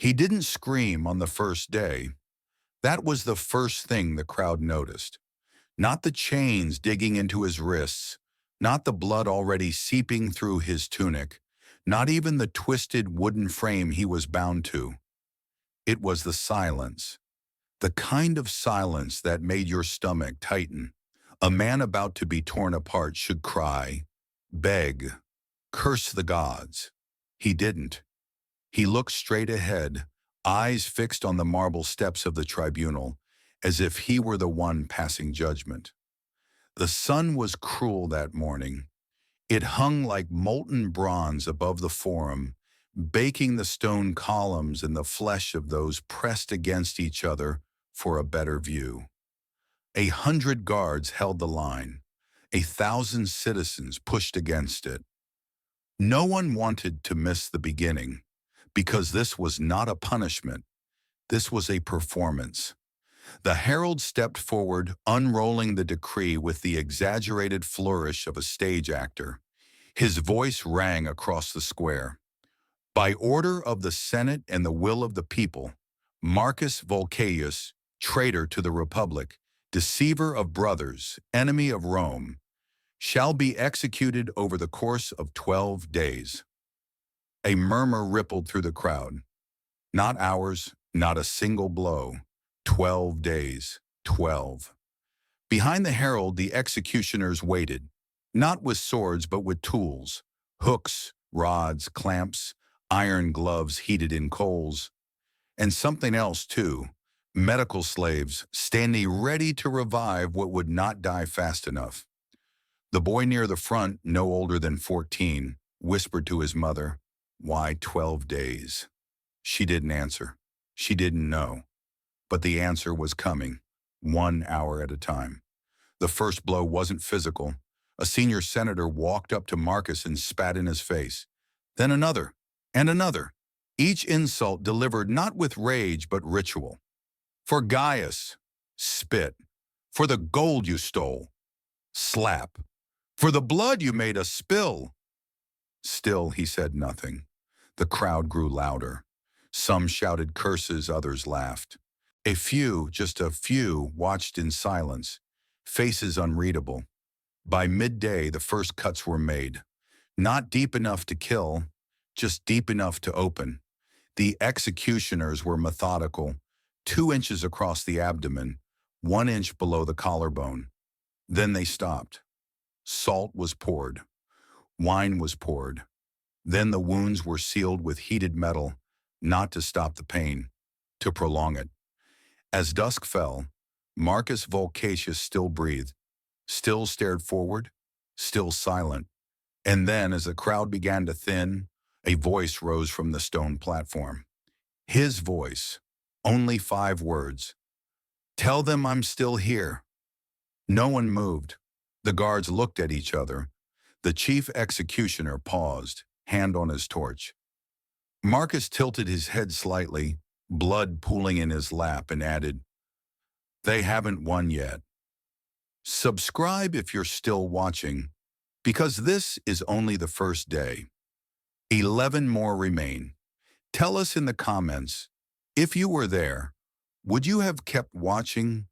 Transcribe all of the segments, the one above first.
He didn't scream on the first day. That was the first thing the crowd noticed. Not the chains digging into his wrists, not the blood already seeping through his tunic, not even the twisted wooden frame he was bound to. It was the silence. The kind of silence that made your stomach tighten. A man about to be torn apart should cry, beg, curse the gods. He didn't. He looked straight ahead, eyes fixed on the marble steps of the tribunal, as if he were the one passing judgment. The sun was cruel that morning. It hung like molten bronze above the forum, baking the stone columns and the flesh of those pressed against each other for a better view. 100 guards held the line. 1,000 citizens pushed against it. No one wanted to miss the beginning, because this was not a punishment. This was a performance. The herald stepped forward, unrolling the decree with the exaggerated flourish of a stage actor. His voice rang across the square. By order of the Senate and the will of the people, Marcus Vulcanius, traitor to the Republic, deceiver of brothers, enemy of Rome, shall be executed over the course of 12 days. A murmur rippled through the crowd. Not hours, not a single blow. 12 days, 12. Behind the herald, the executioners waited, not with swords but with tools, hooks, rods, clamps, iron gloves heated in coals, and something else too, medical slaves standing ready to revive what would not die fast enough. The boy near the front, no older than 14, whispered to his mother, "Why 12 days?" She didn't answer. She didn't know. But the answer was coming, 1 hour at a time. The first blow wasn't physical. A senior senator walked up to Marcus and spat in his face. Then another, and another. Each insult delivered not with rage but ritual. "For Gaius," spit. "For the gold you stole," slap. "For the blood you made us spill." Still he said nothing. The crowd grew louder. Some shouted curses, others laughed. A few, just a few, watched in silence, faces unreadable. By midday, the first cuts were made. Not deep enough to kill, just deep enough to open. The executioners were methodical, 2 inches across the abdomen, 1 inch below the collarbone. Then they stopped. Salt was poured. Wine was poured. Then the wounds were sealed with heated metal, not to stop the pain, to prolong it. As dusk fell, Marcus Vulcanius still breathed, still stared forward, still silent. And then, as the crowd began to thin, a voice rose from the stone platform. His voice, only 5 words. "Tell them I'm still here." No one moved. The guards looked at each other. The chief executioner paused, hand on his torch. Marcus tilted his head slightly, blood pooling in his lap, and added, "They haven't won yet." Subscribe if you're still watching, because this is only the first day. 11 more remain. Tell us in the comments, if you were there, would you have kept watching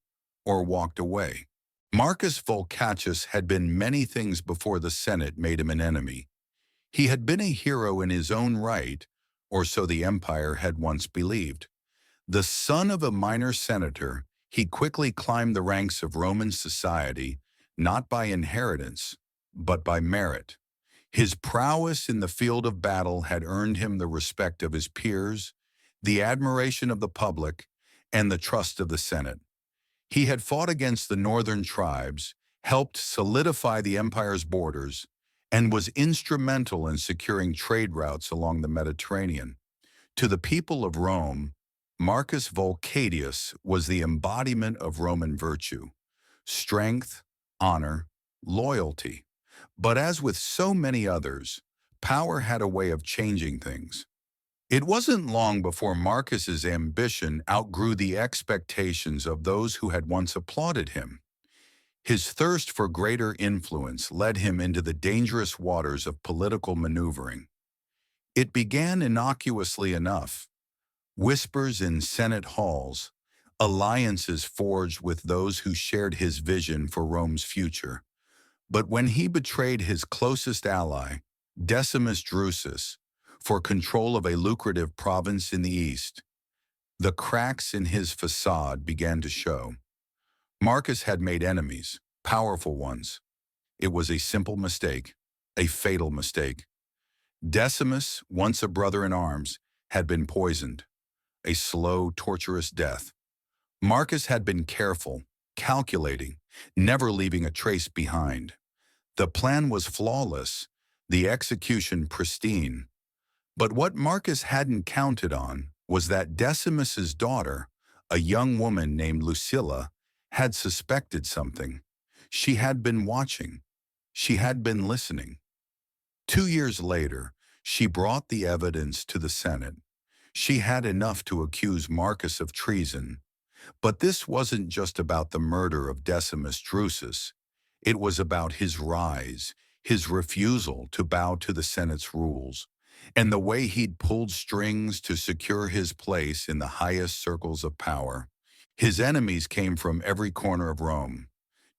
or walked away? Marcus Vulcanius had been many things before the Senate made him an enemy. He had been a hero in his own right, or so the empire had once believed. The son of a minor senator, he quickly climbed the ranks of Roman society, not by inheritance, but by merit. His prowess in the field of battle had earned him the respect of his peers, the admiration of the public, and the trust of the Senate. He had fought against the northern tribes, helped solidify the empire's borders, and was instrumental in securing trade routes along the Mediterranean. To the people of Rome, Marcus Vulcanius was the embodiment of Roman virtue, strength, honor, loyalty. But as with so many others, power had a way of changing things. It wasn't long before Marcus's ambition outgrew the expectations of those who had once applauded him. His thirst for greater influence led him into the dangerous waters of political maneuvering. It began innocuously enough. whispers in Senate halls, alliances forged with those who shared his vision for Rome's future. But when he betrayed his closest ally, Decimus Drusus, for control of a lucrative province in the east, the cracks in his facade began to show. Marcus had made enemies, powerful ones. It was a simple mistake, a fatal mistake. Decimus, once a brother in arms, had been poisoned, a slow, torturous death. Marcus had been careful, calculating, never leaving a trace behind. The plan was flawless, the execution pristine. But what Marcus hadn't counted on was that Decimus's daughter, a young woman named Lucilla, had suspected something. She had been watching. She had been listening. 2 years later, she brought the evidence to the Senate. She had enough to accuse Marcus of treason. But this wasn't just about the murder of Decimus Drusus. It was about his rise, his refusal to bow to the Senate's rules, and the way he'd pulled strings to secure his place in the highest circles of power. His enemies came from every corner of Rome: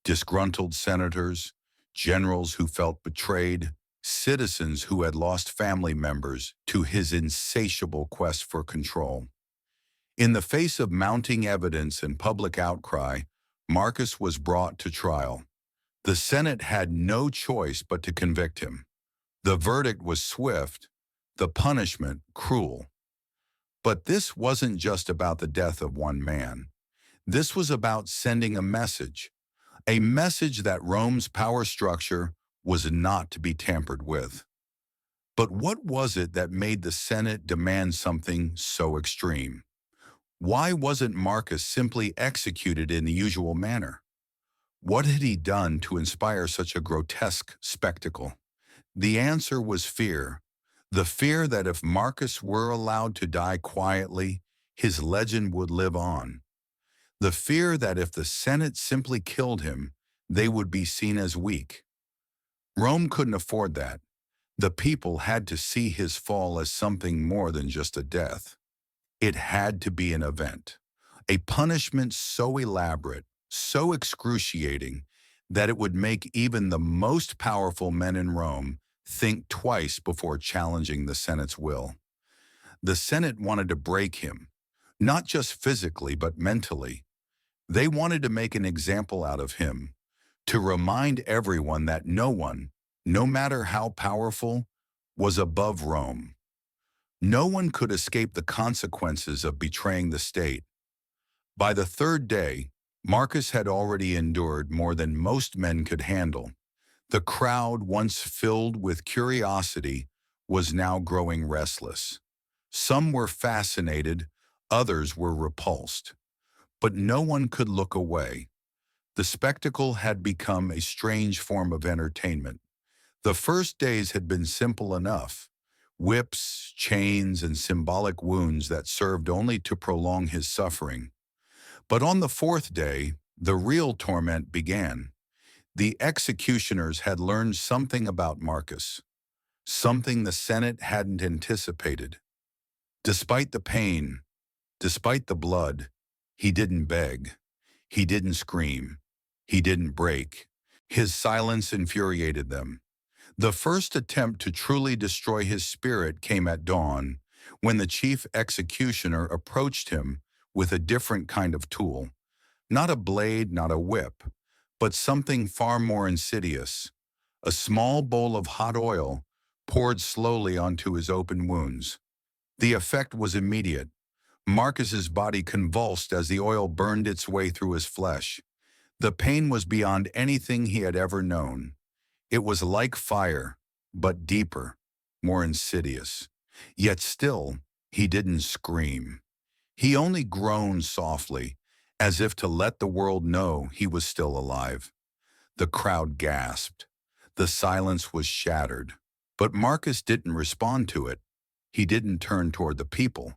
disgruntled senators, generals who felt betrayed, citizens who had lost family members to his insatiable quest for control. In the face of mounting evidence and public outcry, Marcus was brought to trial. The Senate had no choice but to convict him. The verdict was swift, the punishment cruel. But this wasn't just about the death of one man. This was about sending a message that Rome's power structure was not to be tampered with. But what was it that made the Senate demand something so extreme? Why wasn't Marcus simply executed in the usual manner? What had he done to inspire such a grotesque spectacle? The answer was fear. The fear that if Marcus were allowed to die quietly, his legend would live on. The fear that if the Senate simply killed him, they would be seen as weak. Rome couldn't afford that. The people had to see his fall as something more than just a death. It had to be an event, a punishment so elaborate, so excruciating, that it would make even the most powerful men in Rome think twice before challenging the Senate's will. The Senate wanted to break him, not just physically but mentally. They wanted to make an example out of him, to remind everyone that no one, no matter how powerful, was above Rome. No one could escape the consequences of betraying the state. By the third day, Marcus had already endured more than most men could handle. The crowd, once filled with curiosity, was now growing restless. Some were fascinated, others were repulsed. But no one could look away. The spectacle had become a strange form of entertainment. The first days had been simple enough: whips, chains, and symbolic wounds that served only to prolong his suffering. But on the fourth day, the real torment began. The executioners had learned something about Marcus, something the Senate hadn't anticipated. Despite the pain, despite the blood, he didn't beg. He didn't scream. He didn't break. His silence infuriated them. The first attempt to truly destroy his spirit came at dawn, when the chief executioner approached him with a different kind of tool. Not a blade, not a whip, but something far more insidious: a small bowl of hot oil poured slowly onto his open wounds. The effect was immediate. Marcus's body convulsed as the oil burned its way through his flesh. The pain was beyond anything he had ever known. It was like fire, but deeper, more insidious. Yet still, he didn't scream. He only groaned softly, as if to let the world know he was still alive. The crowd gasped. The silence was shattered. But Marcus didn't respond to it. He didn't turn toward the people.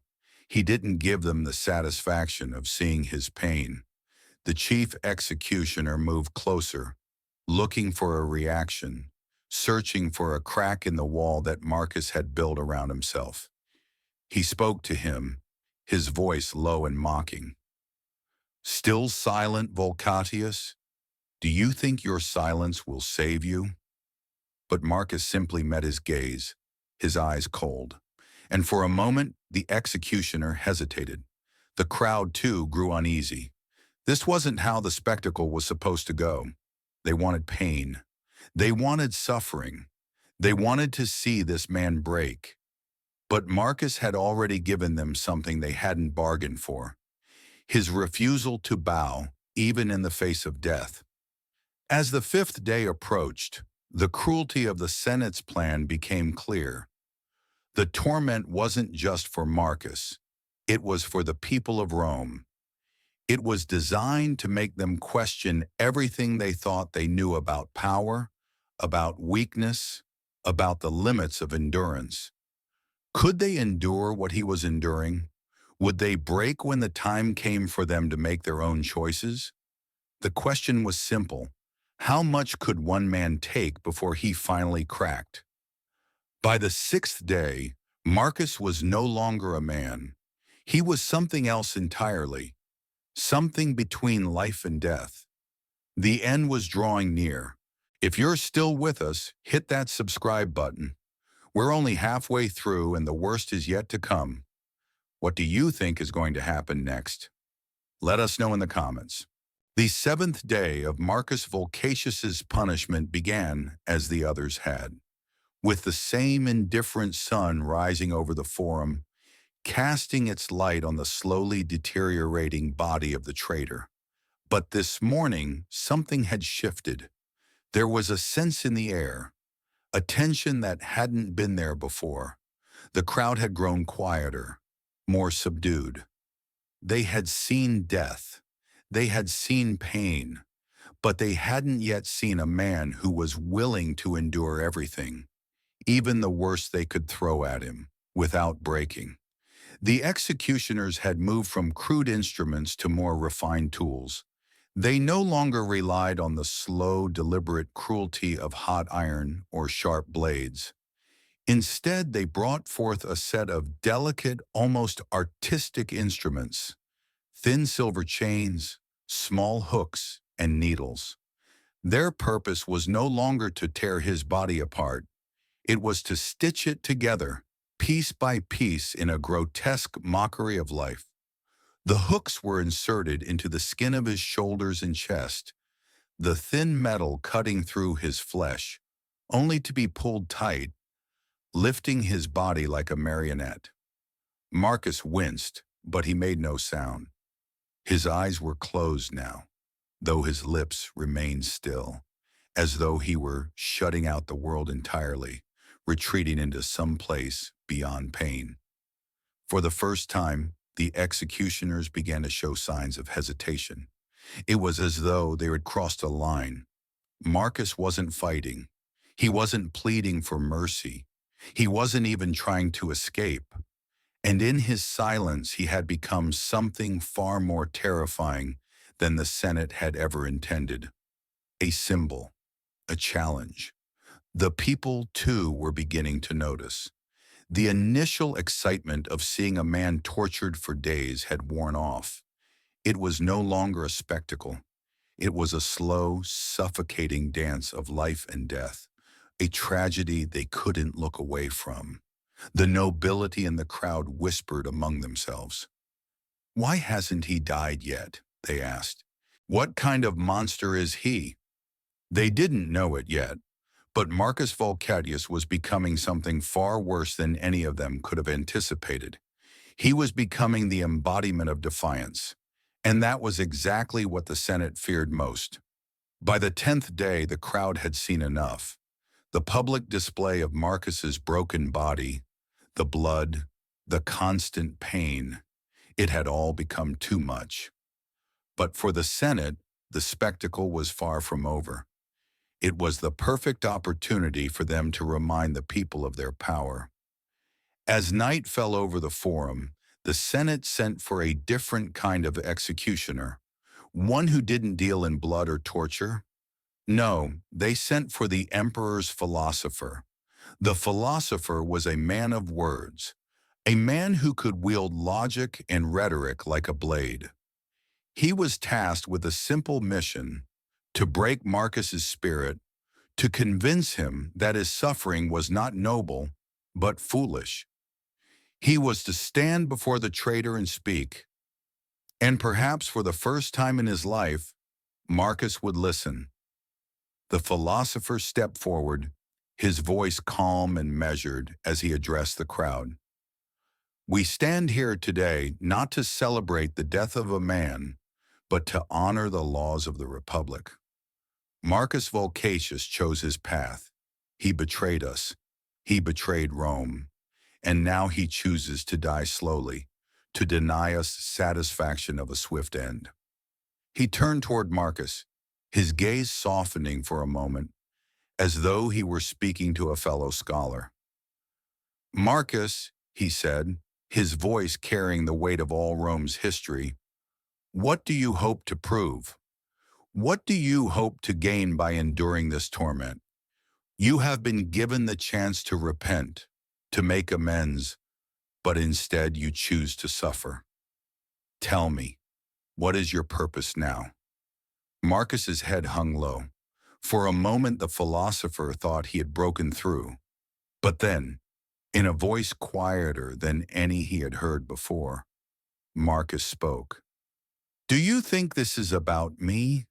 He didn't give them the satisfaction of seeing his pain. The chief executioner moved closer, looking for a reaction, searching for a crack in the wall that Marcus had built around himself. He spoke to him, his voice low and mocking. "Still silent, Volcatius? Do you think your silence will save you?" But Marcus simply met his gaze, his eyes cold. And for a moment, the executioner hesitated. The crowd, too, grew uneasy. This wasn't how the spectacle was supposed to go. They wanted pain. They wanted suffering. They wanted to see this man break. But Marcus had already given them something they hadn't bargained for: his refusal to bow, even in the face of death. As the fifth day approached, the cruelty of the Senate's plan became clear. The torment wasn't just for Marcus. It was for the people of Rome. It was designed to make them question everything they thought they knew about power, about weakness, about the limits of endurance. Could they endure what he was enduring? Would they break when the time came for them to make their own choices? The question was simple. How much could one man take before he finally cracked? By the sixth day, Marcus was no longer a man. He was something else entirely, something between life and death. The end was drawing near. If you're still with us, hit that subscribe button. We're only halfway through and the worst is yet to come. What do you think is going to happen next? Let us know in the comments. The seventh day of Marcus Volcatius's punishment began as the others had, with the same indifferent sun rising over the forum, casting its light on the slowly deteriorating body of the traitor. But this morning, something had shifted. There was a sense in the air, a tension that hadn't been there before. The crowd had grown quieter, more subdued. They had seen death. They had seen pain, but they hadn't yet seen a man who was willing to endure everything, even the worst they could throw at him, without breaking. The executioners had moved from crude instruments to more refined tools. They no longer relied on the slow, deliberate cruelty of hot iron or sharp blades. Instead, they brought forth a set of delicate, almost artistic instruments: thin silver chains, small hooks, and needles. Their purpose was no longer to tear his body apart. It was to stitch it together, piece by piece, in a grotesque mockery of life. The hooks were inserted into the skin of his shoulders and chest, the thin metal cutting through his flesh, only to be pulled tight, lifting his body like a marionette. Marcus winced, but he made no sound. His eyes were closed now, though his lips remained still, as though he were shutting out the world entirely, retreating into some place beyond pain. For the first time, the executioners began to show signs of hesitation. It was as though they had crossed a line. Marcus wasn't fighting. He wasn't pleading for mercy. He wasn't even trying to escape. And in his silence, he had become something far more terrifying than the Senate had ever intended. A symbol, a challenge. The people, too, were beginning to notice. The initial excitement of seeing a man tortured for days had worn off. It was no longer a spectacle. It was a slow, suffocating dance of life and death, a tragedy they couldn't look away from. The nobility in the crowd whispered among themselves. "Why hasn't he died yet?" they asked. "What kind of monster is he?" They didn't know it yet, but Marcus Volcatius was becoming something far worse than any of them could have anticipated. He was becoming the embodiment of defiance, and that was exactly what the Senate feared most. By the 10th day, the crowd had seen enough. The public display of Marcus's broken body, the blood, the constant pain, it had all become too much. But for the Senate, the spectacle was far from over. It was the perfect opportunity for them to remind the people of their power. As night fell over the forum, the Senate sent for a different kind of executioner, one who didn't deal in blood or torture. No, they sent for the emperor's philosopher. The philosopher was a man of words, a man who could wield logic and rhetoric like a blade. He was tasked with a simple mission: to break Marcus's spirit, to convince him that his suffering was not noble, but foolish. He was to stand before the traitor and speak, and perhaps for the first time in his life, Marcus would listen. The philosopher stepped forward, his voice calm and measured as he addressed the crowd. We stand here today not to celebrate the death of a man, but to honor the laws of the Republic. Marcus Volcatius chose his path. He betrayed us. He betrayed Rome. And now he chooses to die slowly, to deny us satisfaction of a swift end. He turned toward Marcus, his gaze softening for a moment, as though he were speaking to a fellow scholar. Marcus, he said, his voice carrying the weight of all Rome's history, what do you hope to prove? What do you hope to gain by enduring this torment? You have been given the chance to repent, to make amends, but instead you choose to suffer. Tell me, what is your purpose now? Marcus's head hung low. For a moment the philosopher thought he had broken through. But then, in a voice quieter than any he had heard before, Marcus spoke. Do you think this is about me?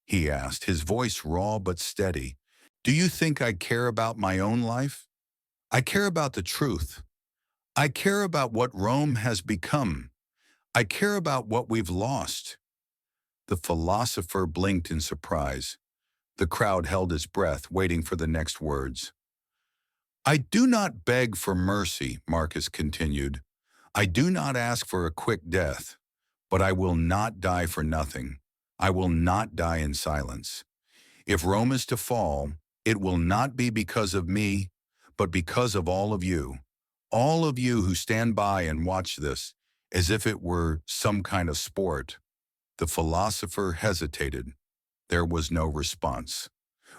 He asked, his voice raw but steady. Do you think I care about my own life? I care about the truth. I care about what Rome has become. I care about what we've lost. The philosopher blinked in surprise. The crowd held its breath, waiting for the next words. I do not beg for mercy, Marcus continued. I do not ask for a quick death, but I will not die for nothing. I will not die in silence. If Rome is to fall, it will not be because of me, but because of all of you who stand by and watch this, as if it were some kind of sport. The philosopher hesitated. There was no response.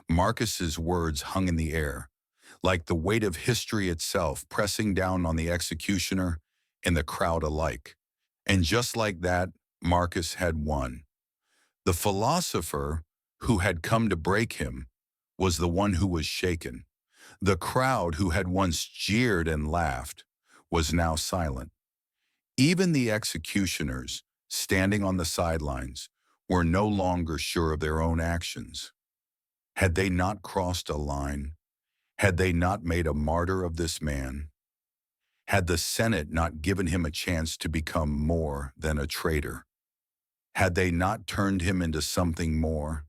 Marcus's words hung in the air, like the weight of history itself pressing down on the executioner and the crowd alike. And just like that, Marcus had won. The philosopher, who had come to break him, was the one who was shaken. The crowd, who had once jeered and laughed, was now silent. Even the executioners, standing on the sidelines, were no longer sure of their own actions. Had they not crossed a line? Had they not made a martyr of this man? Had the Senate not given him a chance to become more than a traitor? Had they not turned him into something more,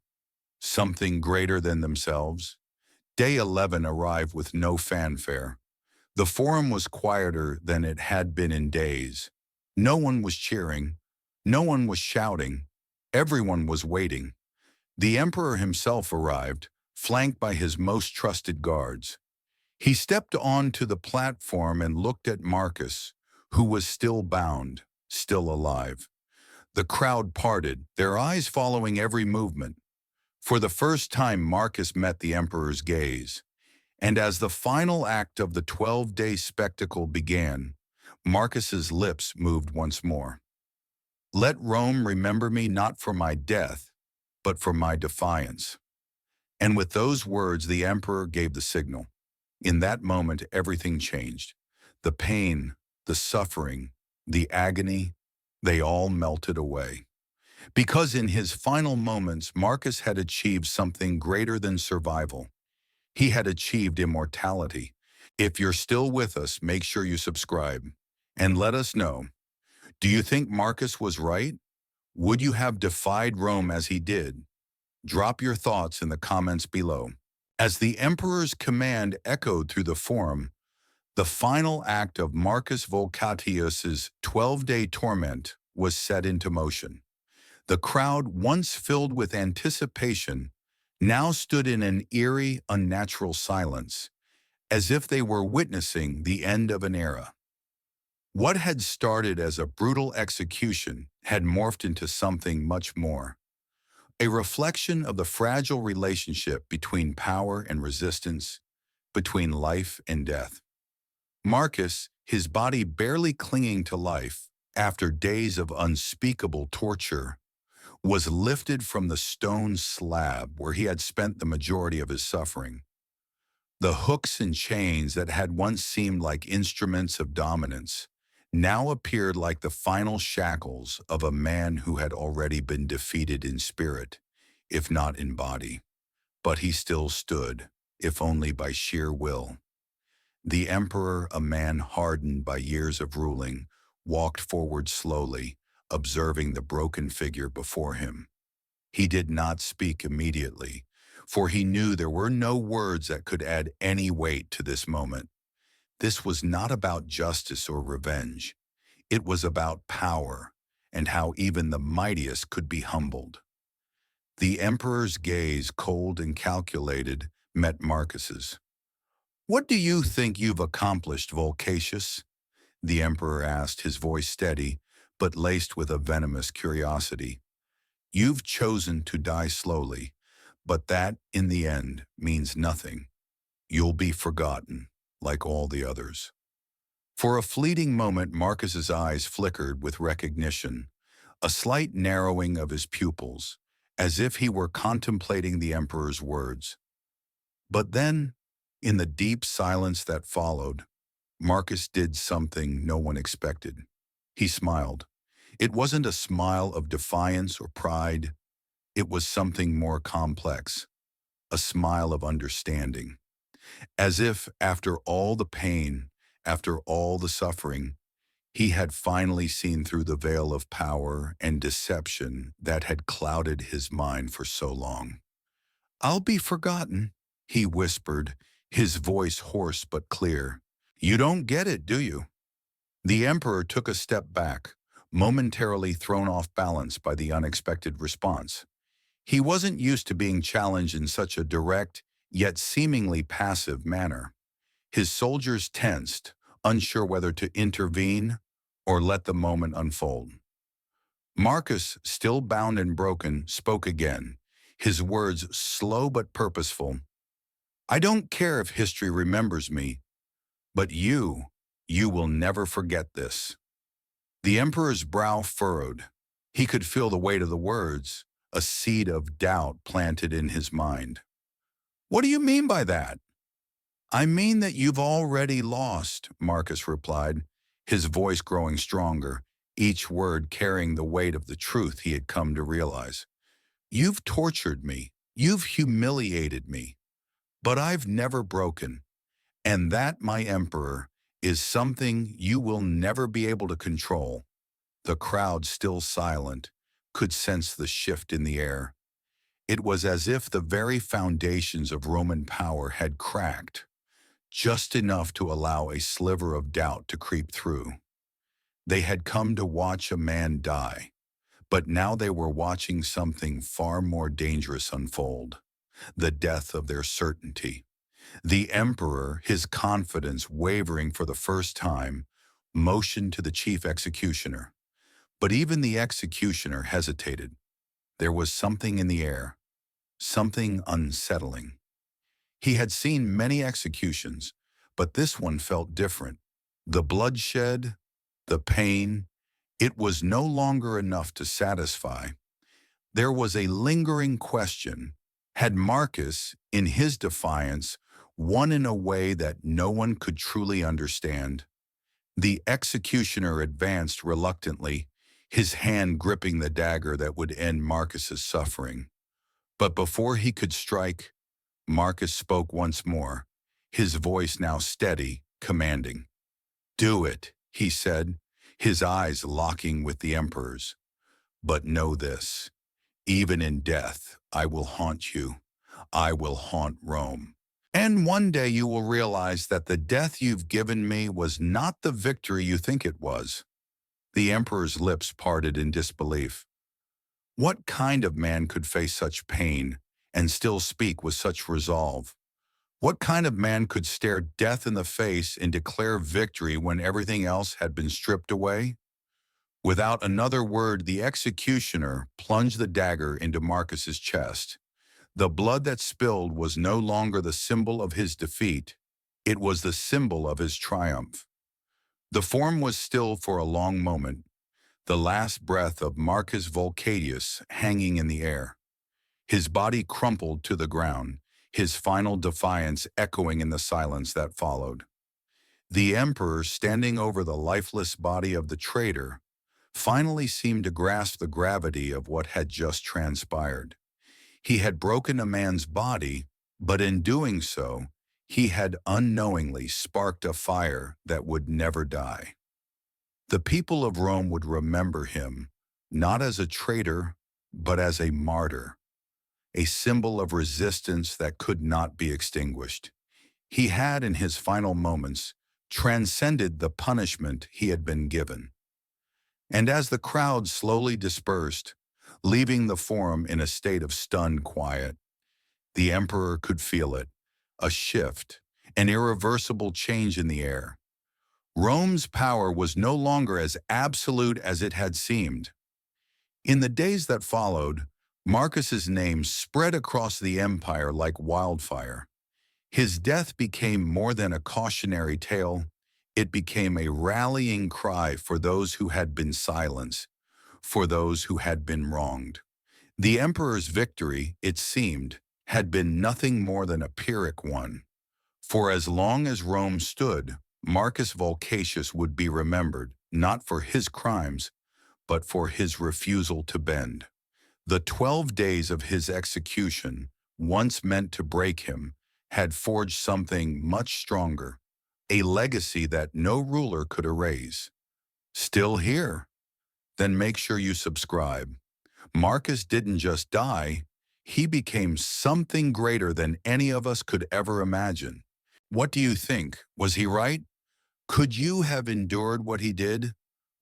something greater than themselves? Day 11 arrived with no fanfare. The forum was quieter than it had been in days. No one was cheering. No one was shouting. Everyone was waiting. The emperor himself arrived, flanked by his most trusted guards. He stepped onto the platform and looked at Marcus, who was still bound, still alive. The crowd parted, their eyes following every movement. For the first time, Marcus met the emperor's gaze. And as the final act of the 12-day spectacle began, Marcus's lips moved once more. Let Rome remember me not for my death, but for my defiance. And with those words, the emperor gave the signal. In that moment, everything changed. The pain, the suffering, the agony, they all melted away. Because in his final moments, Marcus had achieved something greater than survival. He had achieved immortality. If you're still with us, make sure you subscribe. And let us know, do you think Marcus was right? Would you have defied Rome as he did? Drop your thoughts in the comments below. As the emperor's command echoed through the forum, the final act of Marcus Volcatius's 12-day torment was set into motion. The crowd, once filled with anticipation, now stood in an eerie, unnatural silence, as if they were witnessing the end of an era. What had started as a brutal execution had morphed into something much more. A reflection of the fragile relationship between power and resistance, between life and death. Marcus, his body barely clinging to life after days of unspeakable torture, was lifted from the stone slab where he had spent the majority of his suffering. The hooks and chains that had once seemed like instruments of dominance now appeared like the final shackles of a man who had already been defeated in spirit, if not in body. But he still stood, if only by sheer will. The emperor, a man hardened by years of ruling, walked forward slowly, observing the broken figure before him. He did not speak immediately, for he knew there were no words that could add any weight to this moment. This was not about justice or revenge. It was about power, and how even the mightiest could be humbled. The emperor's gaze, cold and calculated, met Marcus's. "What do you think you've accomplished, Volcatius?" the emperor asked, his voice steady, but laced with a venomous curiosity. "You've chosen to die slowly, but that, in the end, means nothing. You'll be forgotten, like all the others." For a fleeting moment, Marcus's eyes flickered with recognition, a slight narrowing of his pupils, as if he were contemplating the emperor's words. But then, in the deep silence that followed, Marcus did something no one expected. He smiled. It wasn't a smile of defiance or pride. It was something more complex, a smile of understanding. As if, after all the pain, after all the suffering, he had finally seen through the veil of power and deception that had clouded his mind for so long. "I'll be forgotten," he whispered, his voice hoarse but clear. "You don't get it, do you?" The emperor took a step back, momentarily thrown off balance by the unexpected response. He wasn't used to being challenged in such a direct, yet seemingly passive manner. His soldiers tensed, unsure whether to intervene or let the moment unfold. Marcus, still bound and broken, spoke again, his words slow but purposeful. "I don't care if history remembers me, but you will never forget this." The emperor's brow furrowed. He could feel the weight of the words, a seed of doubt planted in his mind. "What do you mean by that?" "I mean that you've already lost," Marcus replied, his voice growing stronger, each word carrying the weight of the truth he had come to realize. "You've tortured me, you've humiliated me, but I've never broken. And that, my emperor, is something you will never be able to control." The crowd, still silent, could sense the shift in the air. It was as if the very foundations of Roman power had cracked, just enough to allow a sliver of doubt to creep through. They had come to watch a man die, but now they were watching something far more dangerous unfold, the death of their certainty. The emperor, his confidence wavering for the first time, motioned to the chief executioner. But even the executioner hesitated. There was something in the air, something unsettling. He had seen many executions, but this one felt different. The bloodshed, the pain, it was no longer enough to satisfy. There was a lingering question. Had Marcus, in his defiance, won in a way that no one could truly understand? The executioner advanced reluctantly, his hand gripping the dagger that would end Marcus's suffering. But before he could strike, Marcus spoke once more, his voice now steady, commanding. "Do it," he said, his eyes locking with the emperor's. "But know this, even in death, I will haunt you. I will haunt Rome. And one day you will realize that the death you've given me was not the victory you think it was." The emperor's lips parted in disbelief. What kind of man could face such pain and still speak with such resolve? What kind of man could stare death in the face and declare victory when everything else had been stripped away? Without another word, the executioner plunged the dagger into Marcus's chest. The blood that spilled was no longer the symbol of his defeat. It was the symbol of his triumph. The form was still for a long moment, the last breath of Marcus Volcadius hanging in the air. His body crumpled to the ground, his final defiance echoing in the silence that followed. The emperor, standing over the lifeless body of the traitor, finally seemed to grasp the gravity of what had just transpired. He had broken a man's body, but in doing so, he had unknowingly sparked a fire that would never die. The people of Rome would remember him, not as a traitor, but as a martyr, a symbol of resistance that could not be extinguished. He had, in his final moments, transcended the punishment he had been given. And as the crowd slowly dispersed, leaving the forum in a state of stunned quiet, the emperor could feel it, a shift, an irreversible change in the air. Rome's power was no longer as absolute as it had seemed. In the days that followed, Marcus's name spread across the empire like wildfire. His death became more than a cautionary tale. It became a rallying cry for those who had been silenced, for those who had been wronged. The emperor's victory, it seemed, had been nothing more than a Pyrrhic one. For as long as Rome stood, Marcus Volcatius would be remembered, not for his crimes, but for his refusal to bend. The 12 days of his execution, once meant to break him, had forged something much stronger, a legacy that no ruler could erase. Still here? Then make sure you subscribe. Marcus didn't just die, he became something greater than any of us could ever imagine. What do you think? Was he right? Could you have endured what he did?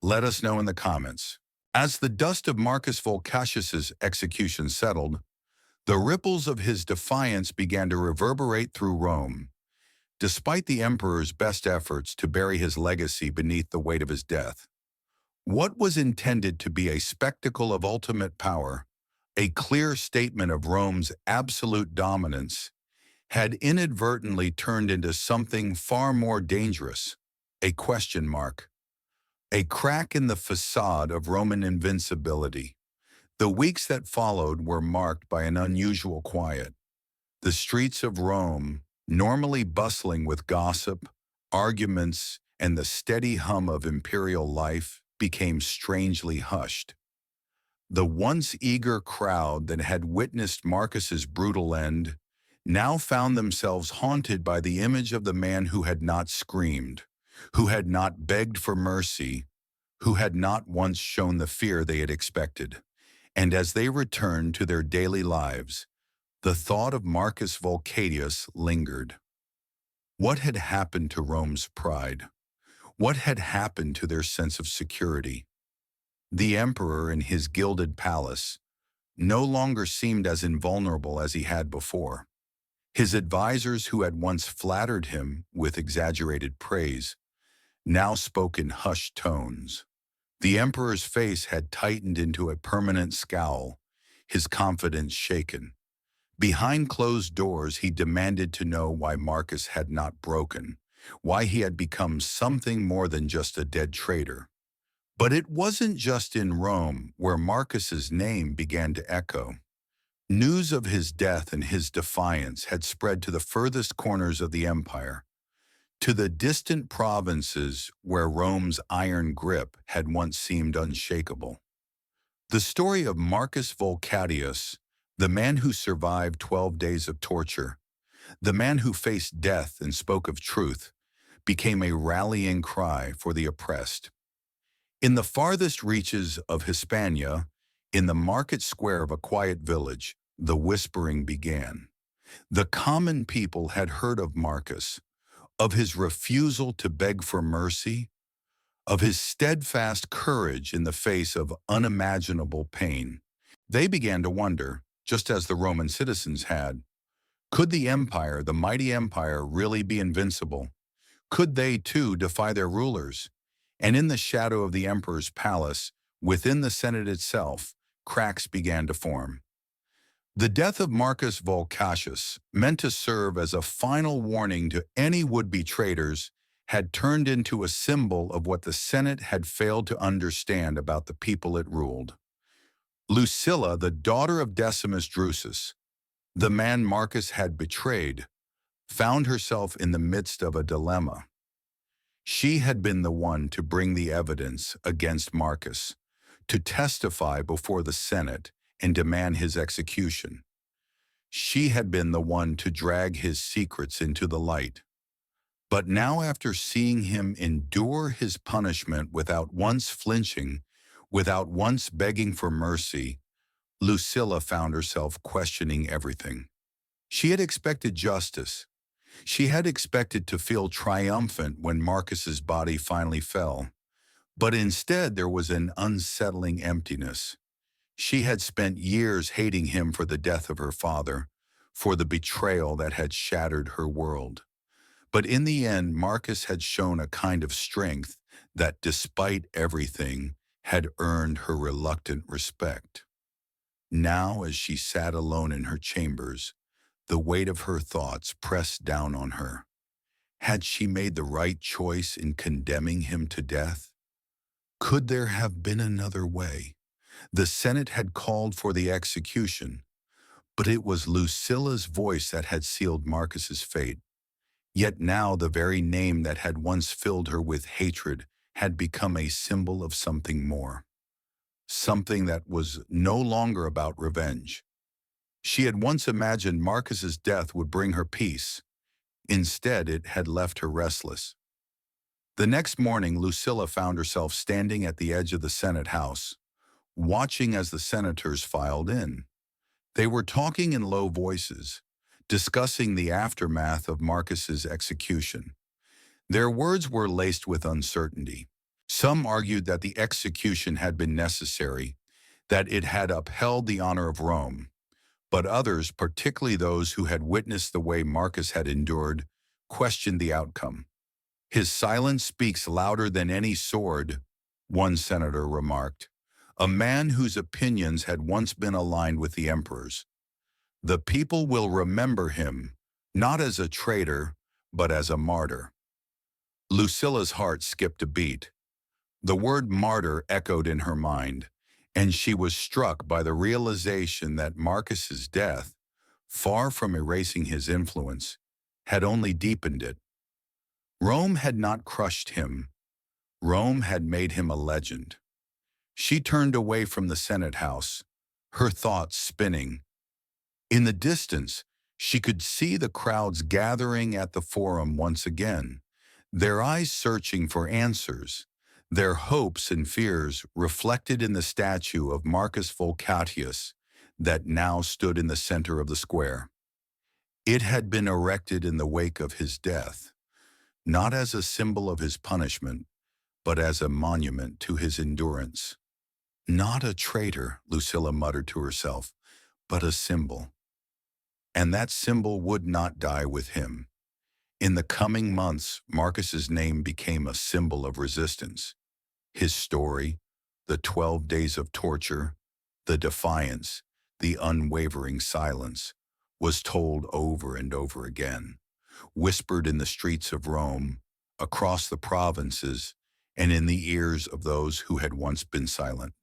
Let us know in the comments. As the dust of Marcus Volcatius's execution settled, the ripples of his defiance began to reverberate through Rome. Despite the emperor's best efforts to bury his legacy beneath the weight of his death, what was intended to be a spectacle of ultimate power, a clear statement of Rome's absolute dominance, had inadvertently turned into something far more dangerous, a question mark, a crack in the facade of Roman invincibility. The weeks that followed were marked by an unusual quiet. The streets of Rome, normally bustling with gossip, arguments, and the steady hum of imperial life, became strangely hushed. The once eager crowd that had witnessed Marcus's brutal end now found themselves haunted by the image of the man who had not screamed, who had not begged for mercy, who had not once shown the fear they had expected. And as they returned to their daily lives, the thought of Marcus Volcadius lingered. What had happened to Rome's pride? What had happened to their sense of security? The emperor in his gilded palace no longer seemed as invulnerable as he had before. His advisors, who had once flattered him with exaggerated praise, now spoke in hushed tones. The emperor's face had tightened into a permanent scowl, his confidence shaken. Behind closed doors, he demanded to know why Marcus had not broken, why he had become something more than just a dead traitor. But it wasn't just in Rome where Marcus's name began to echo. News of his death and his defiance had spread to the furthest corners of the empire, to the distant provinces where Rome's iron grip had once seemed unshakable. The story of Marcus Volcadius, the man who survived 12 days of torture, the man who faced death and spoke of truth, became a rallying cry for the oppressed. In the farthest reaches of Hispania, in the market square of a quiet village, the whispering began. The common people had heard of Marcus, of his refusal to beg for mercy, of his steadfast courage in the face of unimaginable pain. They began to wonder, just as the Roman citizens had, could the empire, the mighty empire, really be invincible? Could they, too, defy their rulers? And in the shadow of the emperor's palace, within the Senate itself, cracks began to form. The death of Marcus Volcatius, meant to serve as a final warning to any would-be traitors, had turned into a symbol of what the Senate had failed to understand about the people it ruled. Lucilla, the daughter of Decimus Drusus, the man Marcus had betrayed, found herself in the midst of a dilemma. She had been the one to bring the evidence against Marcus, to testify before the Senate and demand his execution. She had been the one to drag his secrets into the light. But now, after seeing him endure his punishment without once flinching, without once begging for mercy, Lucilla found herself questioning everything. She had expected justice. She had expected to feel triumphant when Marcus's body finally fell. But instead there was an unsettling emptiness. She had spent years hating him for the death of her father, for the betrayal that had shattered her world. But in the end, Marcus had shown a kind of strength that, despite everything, had earned her reluctant respect. Now, as she sat alone in her chambers, the weight of her thoughts pressed down on her. Had she made the right choice in condemning him to death? Could there have been another way? The Senate had called for the execution, but it was Lucilla's voice that had sealed Marcus's fate. Yet now the very name that had once filled her with hatred had become a symbol of something more. Something that was no longer about revenge. She had once imagined Marcus's death would bring her peace. Instead, it had left her restless. The next morning, Lucilla found herself standing at the edge of the Senate House, watching as the senators filed in. They were talking in low voices, discussing the aftermath of Marcus's execution. Their words were laced with uncertainty. Some argued that the execution had been necessary, that it had upheld the honor of Rome. But others, particularly those who had witnessed the way Marcus had endured, questioned the outcome. "His silence speaks louder than any sword," one senator remarked, a man whose opinions had once been aligned with the emperor's. "The people will remember him, not as a traitor, but as a martyr." Lucilla's heart skipped a beat. The word martyr echoed in her mind, and she was struck by the realization that Marcus's death, far from erasing his influence, had only deepened it. Rome had not crushed him. Rome had made him a legend. She turned away from the Senate House, her thoughts spinning. In the distance, she could see the crowds gathering at the Forum once again, their eyes searching for answers, their hopes and fears reflected in the statue of Marcus Volcatius that now stood in the center of the square. It had been erected in the wake of his death, not as a symbol of his punishment, but as a monument to his endurance. Not a traitor, Lucilla muttered to herself, but a symbol. And that symbol would not die with him. In the coming months, Marcus's name became a symbol of resistance. His story, the 12 days of torture, the defiance, the unwavering silence, was told over and over again, whispered in the streets of Rome, across the provinces, and in the ears of those who had once been silent.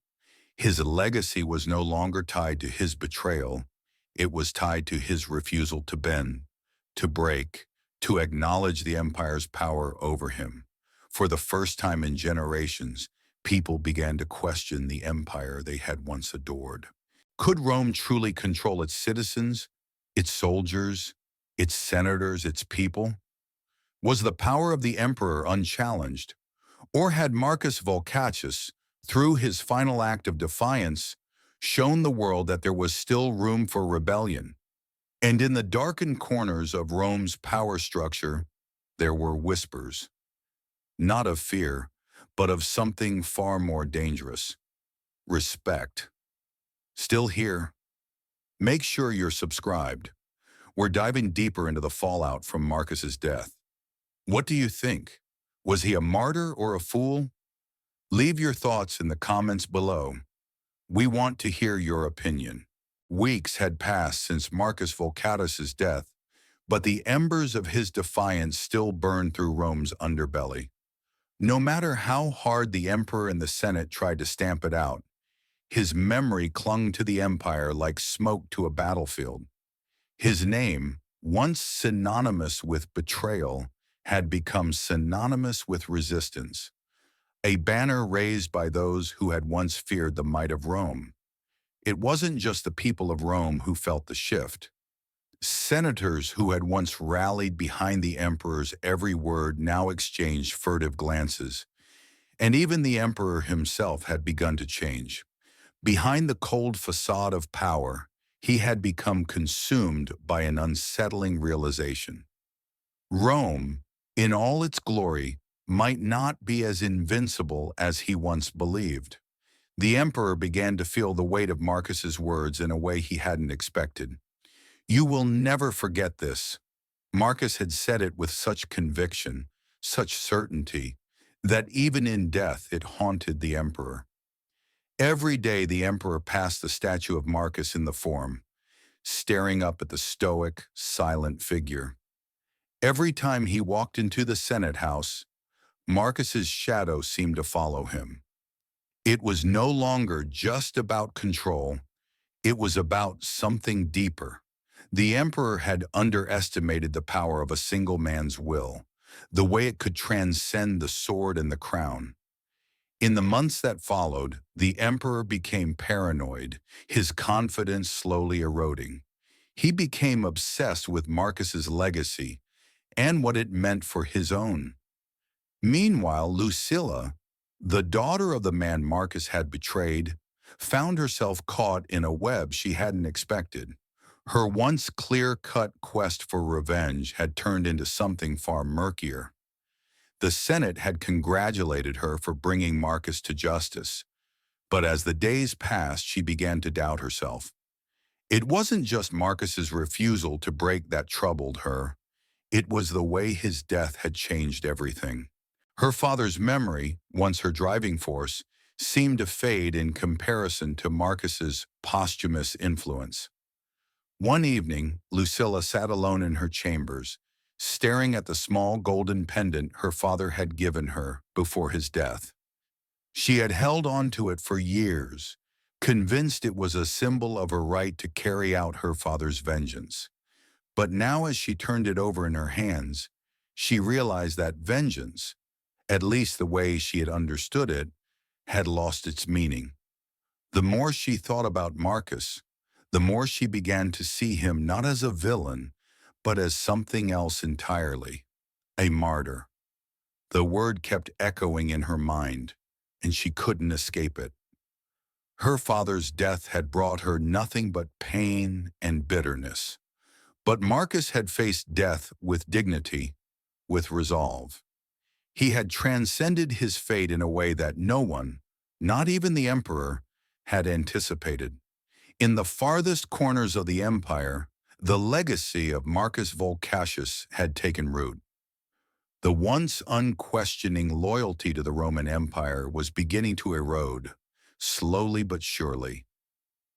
His legacy was no longer tied to his betrayal. It was tied to his refusal to bend, to break, to acknowledge the empire's power over him. For the first time in generations, people began to question the empire they had once adored. Could Rome truly control its citizens, its soldiers, its senators, its people? Was the power of the emperor unchallenged? Or had Marcus Volcatius, through his final act of defiance, shown the world that there was still room for rebellion? And in the darkened corners of Rome's power structure, there were whispers, not of fear, but of something far more dangerous: respect. Still here? Make sure you're subscribed. We're diving deeper into the fallout from Marcus's death. What do you think? Was he a martyr or a fool? Leave your thoughts in the comments below. We want to hear your opinion. Weeks had passed since Marcus Volcatius's death, But the embers of his defiance still burned through Rome's underbelly. No matter how hard the emperor and the Senate tried to stamp it out, his memory clung to the empire like smoke to a battlefield. His name, once synonymous with betrayal, had become synonymous with resistance, a banner raised by those who had once feared the might of Rome. It wasn't just the people of Rome who felt the shift. Senators who had once rallied behind the emperor's every word now exchanged furtive glances, and even the emperor himself had begun to change. Behind the cold facade of power, he had become consumed by an unsettling realization. Rome, in all its glory, might not be as invincible as he once believed. The emperor began to feel the weight of Marcus's words in a way he hadn't expected. "You will never forget this." Marcus had said it with such conviction, such certainty, that even in death it haunted the emperor. Every day the emperor passed the statue of Marcus in the Forum, staring up at the stoic, silent figure. Every time he walked into the Senate house, Marcus's shadow seemed to follow him. It was no longer just about control, it was about something deeper. The emperor had underestimated the power of a single man's will, the way it could transcend the sword and the crown. In the months that followed, the emperor became paranoid, his confidence slowly eroding. He became obsessed with Marcus's legacy and what it meant for his own. Meanwhile, Lucilla, the daughter of the man Marcus had betrayed, found herself caught in a web she hadn't expected. Her once clear-cut quest for revenge had turned into something far murkier. The Senate had congratulated her for bringing Marcus to justice, but as the days passed, she began to doubt herself. It wasn't just Marcus's refusal to break that troubled her. It was the way his death had changed everything. Her father's memory, once her driving force, seemed to fade in comparison to Marcus's posthumous influence. One evening, Lucilla sat alone in her chambers, staring at the small golden pendant her father had given her before his death. She had held on to it for years, convinced it was a symbol of her right to carry out her father's vengeance. But now as she turned it over in her hands, she realized that vengeance, at least the way she had understood it, had lost its meaning. The more she thought about Marcus, the more she began to see him not as a villain, but as something else entirely, a martyr. The word kept echoing in her mind, and she couldn't escape it. Her father's death had brought her nothing but pain and bitterness. But Marcus had faced death with dignity, with resolve. He had transcended his fate in a way that no one, not even the emperor, had anticipated. In the farthest corners of the empire, the legacy of Marcus Volcassius had taken root. The once unquestioning loyalty to the Roman Empire was beginning to erode, slowly but surely.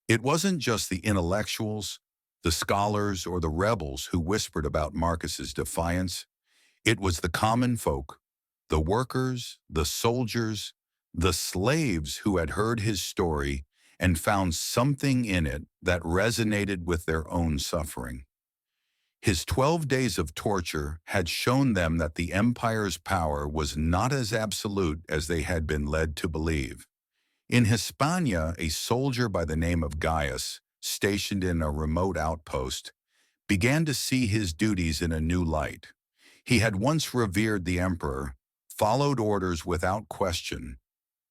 It wasn't just the intellectuals, the scholars, or the rebels who whispered about Marcus's defiance. It was the common folk, the workers, the soldiers, the slaves who had heard his story and found something in it that resonated with their own suffering. His 12 days of torture had shown them that the empire's power was not as absolute as they had been led to believe. In Hispania, a soldier by the name of Gaius, stationed in a remote outpost, began to see his duties in a new light. He had once revered the emperor, followed orders without question,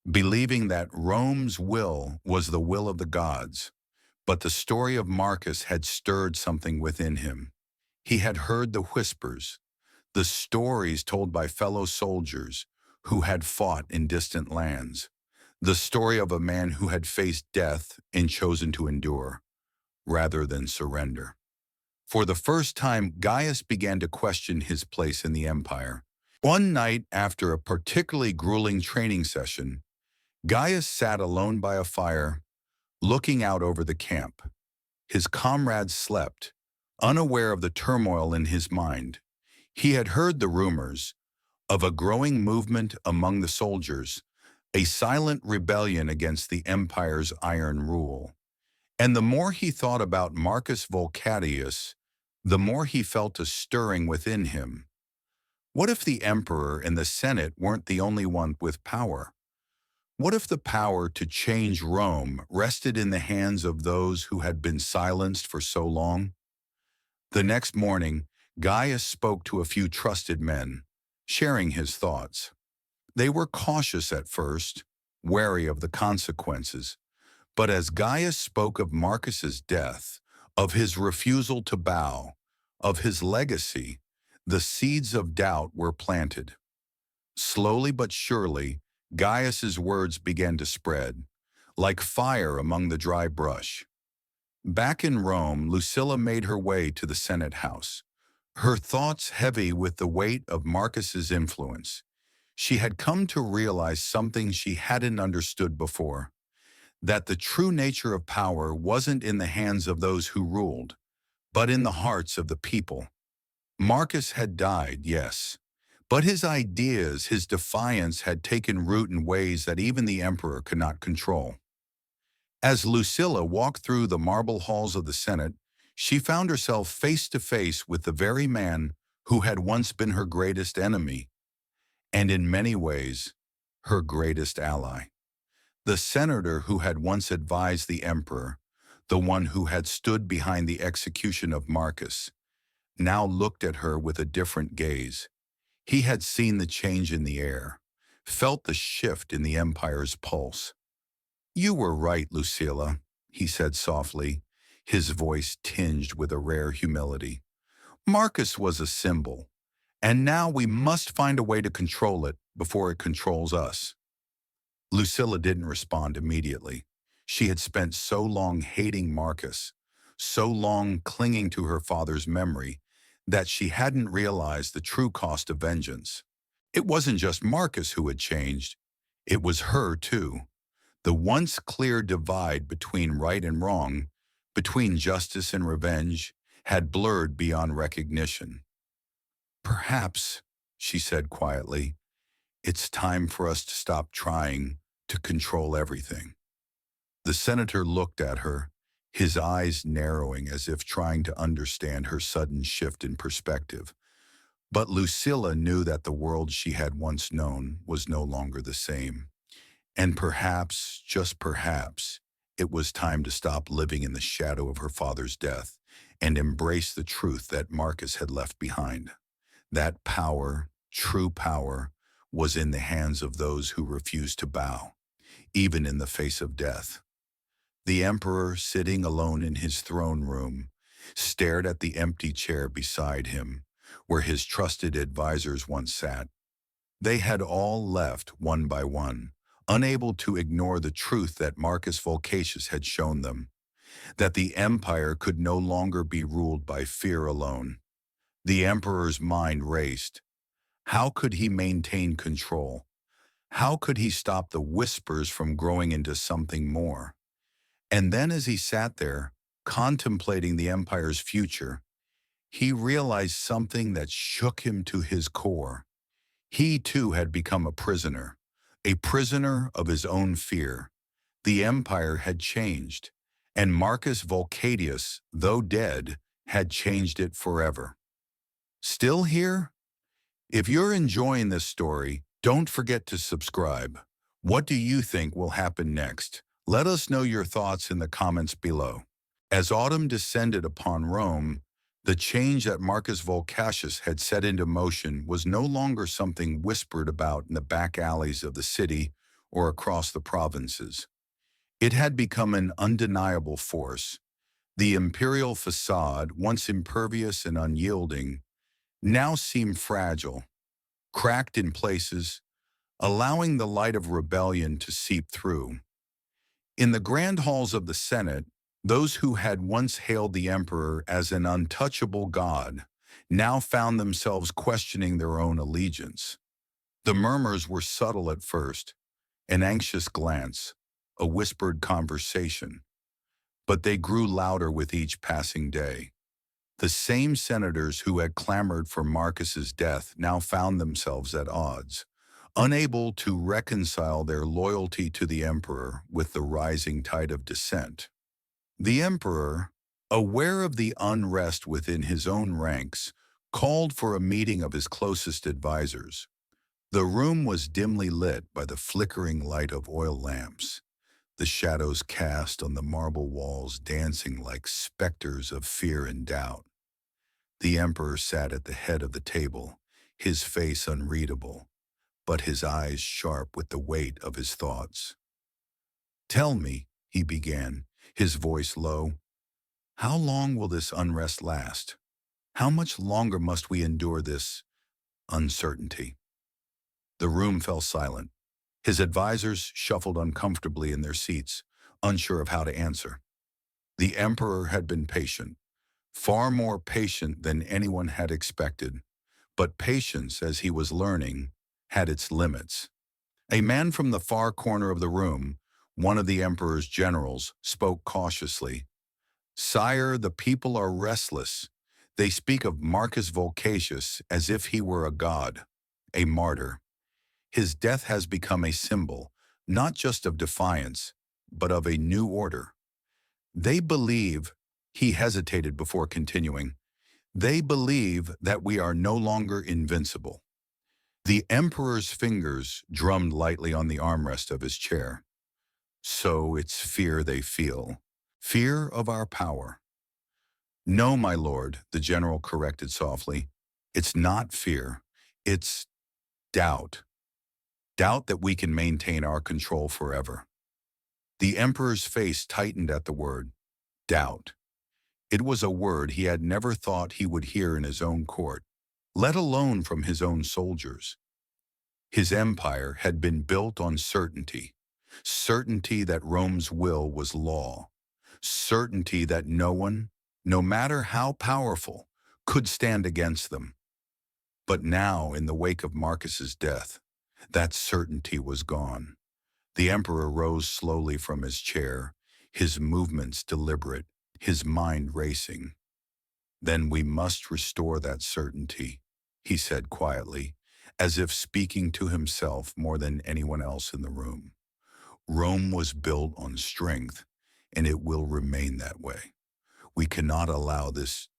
believing that Rome's will was the will of the gods. But the story of Marcus had stirred something within him. He had heard the whispers, the stories told by fellow soldiers who had fought in distant lands, the story of a man who had faced death and chosen to endure, rather than surrender. For the first time, Gaius began to question his place in the empire. One night, after a particularly grueling training session, Gaius sat alone by a fire, looking out over the camp. His comrades slept, Unaware of the turmoil in his mind, he had heard the rumors of a growing movement among the soldiers, a silent rebellion against the empire's iron rule. And the more he thought about Marcus Volcatius, the more he felt a stirring within him. What if the emperor and the Senate weren't the only one with power? What if the power to change Rome rested in the hands of those who had been silenced for so long? The next morning, Gaius spoke to a few trusted men, sharing his thoughts. They were cautious at first, wary of the consequences, but as Gaius spoke of Marcus's death, of his refusal to bow, of his legacy, the seeds of doubt were planted. Slowly but surely, Gaius's words began to spread, like fire among the dry brush. Back in Rome, Lucilla made her way to the Senate house, her thoughts heavy with the weight of Marcus's influence. She had come to realize something she hadn't understood before, that the true nature of power wasn't in the hands of those who ruled, but in the hearts of the people. Marcus had died, yes, but his ideas, his defiance had taken root in ways that even the emperor could not control. As Lucilla walked through the marble halls of the Senate, she found herself face to face with the very man who had once been her greatest enemy, and in many ways, her greatest ally. The senator who had once advised the emperor, the one who had stood behind the execution of Marcus, now looked at her with a different gaze. He had seen the change in the air, felt the shift in the empire's pulse. "You were right, Lucilla," he said softly, his voice tinged with a rare humility. "Marcus was a symbol, and now we must find a way to control it before it controls us." Lucilla didn't respond immediately. She had spent so long hating Marcus, so long clinging to her father's memory, that she hadn't realized the true cost of vengeance. It wasn't just Marcus who had changed, it was her too. The once clear divide between right and wrong, between justice and revenge, had blurred beyond recognition. "Perhaps," she said quietly, "it's time for us to stop trying to control everything." The senator looked at her, his eyes narrowing as if trying to understand her sudden shift in perspective. But Lucilla knew that the world she had once known was no longer the same. And perhaps, just perhaps, it was time to stop living in the shadow of her father's death and embrace the truth that Marcus had left behind. That power, true power, was in the hands of those who refused to bow, even in the face of death. The emperor, sitting alone in his throne room, stared at the empty chair beside him, where his trusted advisors once sat. They had all left one by one, unable to ignore the truth that Marcus Volcatius had shown them, that the empire could no longer be ruled by fear alone. The emperor's mind raced. How could he maintain control? How could he stop the whispers from growing into something more? And then as he sat there, contemplating the empire's future, he realized something that shook him to his core. He too had become a prisoner of his own fear. The empire had changed, and Marcus Volcatius, though dead, had changed it forever. Still here? If you're enjoying this story, don't forget to subscribe. What do you think will happen next? Let us know your thoughts in the comments below. As autumn descended upon Rome, the change that Marcus Volcatius had set into motion was no longer something whispered about in the back alleys of the city or across the provinces. It had become an undeniable force. The imperial facade, once impervious and unyielding, now seemed fragile, cracked in places, allowing the light of rebellion to seep through. In the grand halls of the Senate, those who had once hailed the emperor as an untouchable god now found themselves questioning their own allegiance. The murmurs were subtle at first, an anxious glance, a whispered conversation, but they grew louder with each passing day. The same senators who had clamored for Marcus's death now found themselves at odds, unable to reconcile their loyalty to the emperor with the rising tide of dissent. The emperor, aware of the unrest within his own ranks, called for a meeting of his closest advisors. The room was dimly lit by the flickering light of oil lamps, the shadows cast on the marble walls dancing like specters of fear and doubt. The emperor sat at the head of the table, his face unreadable, but his eyes sharp with the weight of his thoughts. "Tell me," he began, his voice low, "how long will this unrest last? How much longer must we endure this uncertainty?" The room fell silent. His advisors shuffled uncomfortably in their seats, unsure of how to answer. The emperor had been patient, far more patient than anyone had expected, but patience, as he was learning, had its limits. A man from the far corner of the room, one of the emperor's generals, spoke cautiously. "Sire, the people are restless. They speak of Marcus Volcatius as if he were a god, a martyr. His death has become a symbol, not just of defiance, but of a new order. They believe," he hesitated before continuing, "they believe that we are no longer invincible." The emperor's fingers drummed lightly on the armrest of his chair. "So it's fear they feel. Fear of our power." "No, my lord," the general corrected softly. "It's not fear. It's doubt. Doubt that we can maintain our control forever." The emperor's face tightened at the word, doubt. It was a word he had never thought he would hear in his own court, let alone from his own soldiers. His empire had been built on certainty, certainty that Rome's will was law, certainty that no one, no matter how powerful, could stand against them. But now, in the wake of Marcus's death, that certainty was gone. The emperor rose slowly from his chair, his movements deliberate, his mind racing. "Then we must restore that certainty," he said quietly, as if speaking to himself more than anyone else in the room. "Rome was built on strength, and it will remain that way. We cannot allow this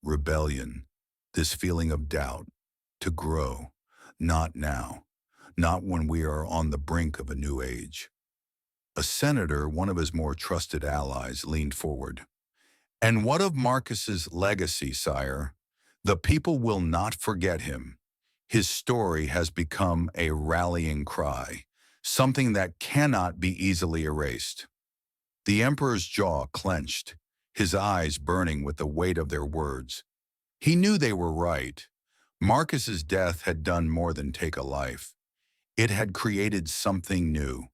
rebellion, this feeling of doubt, to grow. Not now. Not when we are on the brink of a new age." A senator, one of his more trusted allies, leaned forward. "And what of Marcus's legacy, sire? The people will not forget him. His story has become a rallying cry, something that cannot be easily erased." The emperor's jaw clenched, his eyes burning with the weight of their words. He knew they were right. Marcus's death had done more than take a life. It had created something new,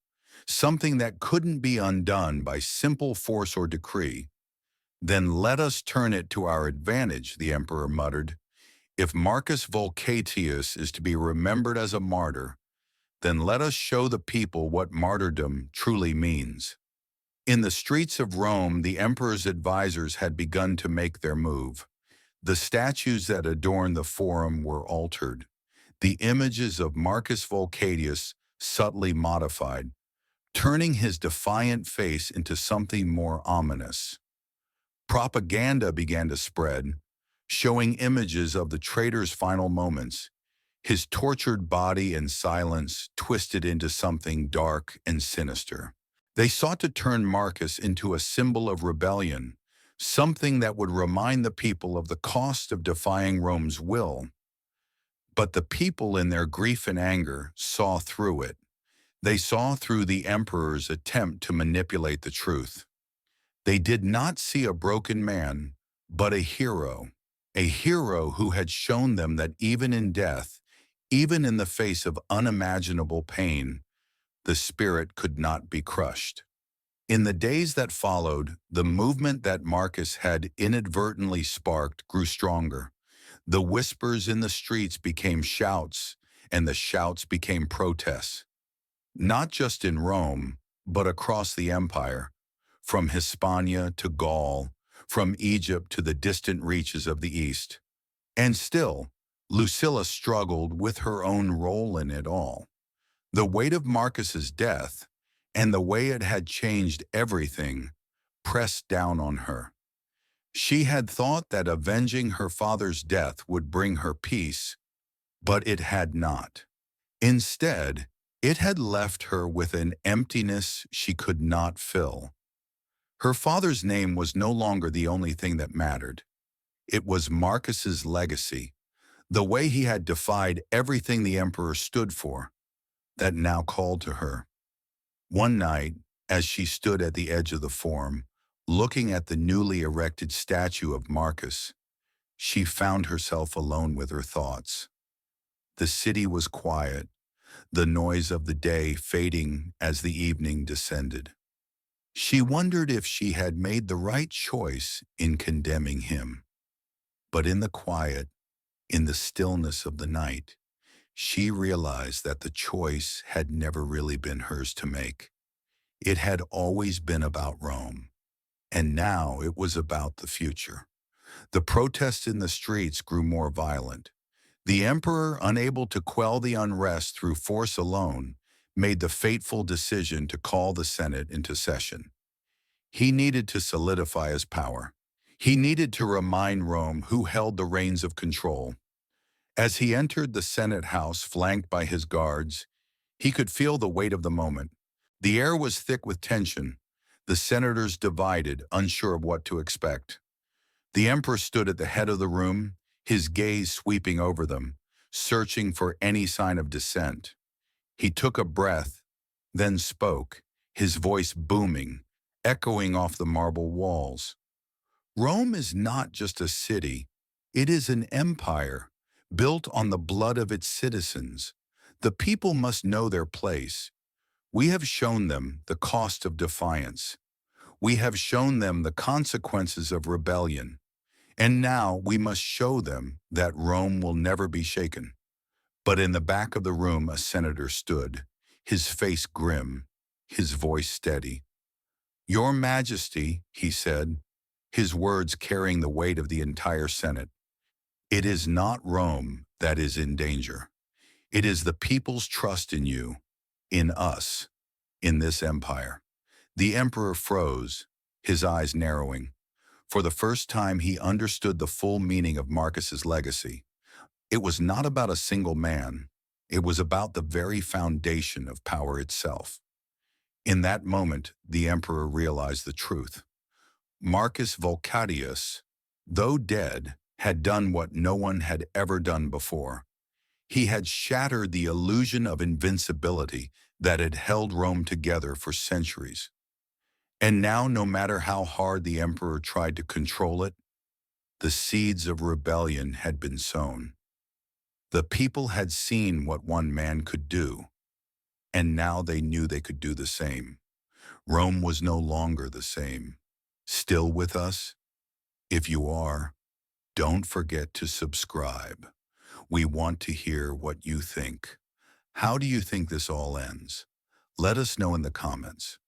something that couldn't be undone by simple force or decree. "Then let us turn it to our advantage," the emperor muttered. "If Marcus Volcatius is to be remembered as a martyr, then let us show the people what martyrdom truly means." In the streets of Rome, the emperor's advisors had begun to make their move. The statues that adorned the Forum were altered, the images of Marcus Volcatius subtly modified, turning his defiant face into something more ominous. Propaganda began to spread, showing images of the traitor's final moments, his tortured body and silence twisted into something dark and sinister. They sought to turn Marcus into a symbol of rebellion, something that would remind the people of the cost of defying Rome's will. But the people, in their grief and anger, saw through it. They saw through the emperor's attempt to manipulate the truth. They did not see a broken man, but a hero who had shown them that even in death, even in the face of unimaginable pain, the spirit could not be crushed. In the days that followed, the movement that Marcus had inadvertently sparked grew stronger. The whispers in the streets became shouts, and the shouts became protests. Not just in Rome, but across the empire, from Hispania to Gaul, from Egypt to the distant reaches of the East. And still, Lucilla struggled with her own role in it all. The weight of Marcus's death, and the way it had changed everything, pressed down on her. She had thought that avenging her father's death would bring her peace, but it had not. Instead, it had left her with an emptiness she could not fill. Her father's name was no longer the only thing that mattered. It was Marcus's legacy, the way he had defied everything the emperor stood for, that now called to her. One night, as she stood at the edge of the forum, looking at the newly erected statue of Marcus, she found herself alone with her thoughts. The city was quiet, the noise of the day fading as the evening descended. She wondered if she had made the right choice in condemning him. But in the quiet, in the stillness of the night, she realized that the choice had never really been hers to make. It had always been about Rome, and now it was about the future. The protests in the streets grew more violent. The emperor, unable to quell the unrest through force alone, made the fateful decision to call the Senate into session. He needed to solidify his power. He needed to remind Rome who held the reins of control. As he entered the Senate House flanked by his guards, he could feel the weight of the moment. The air was thick with tension, the senators divided, unsure of what to expect. The emperor stood at the head of the room, his gaze sweeping over them, searching for any sign of dissent. He took a breath, then spoke, his voice booming, echoing off the marble walls. Rome is not just a city, it is an empire, built on the blood of its citizens. The people must know their place. We have shown them the cost of defiance. We have shown them the consequences of rebellion. And now we must show them that Rome will never be shaken. But in the back of the room a senator stood, his face grim, his voice steady. "Your Majesty," he said, his words carrying the weight of the entire Senate, "it is not Rome that is in danger. It is the people's trust in you, in us, in this empire." The emperor froze, his eyes narrowing. For the first time, he understood the full meaning of Marcus's legacy. It was not about a single man. It was about the very foundation of power itself. In that moment, the emperor realized the truth. Marcus Volcatius, though dead, had done what no one had ever done before. He had shattered the illusion of invincibility that had held Rome together for centuries. And now, no matter how hard the emperor tried to control it, the seeds of rebellion had been sown. The people had seen what one man could do, and now they knew they could do the same. Rome was no longer the same. Still with us? If you are, don't forget to subscribe. We want to hear what you think. How do you think this all ends? Let us know in the comments.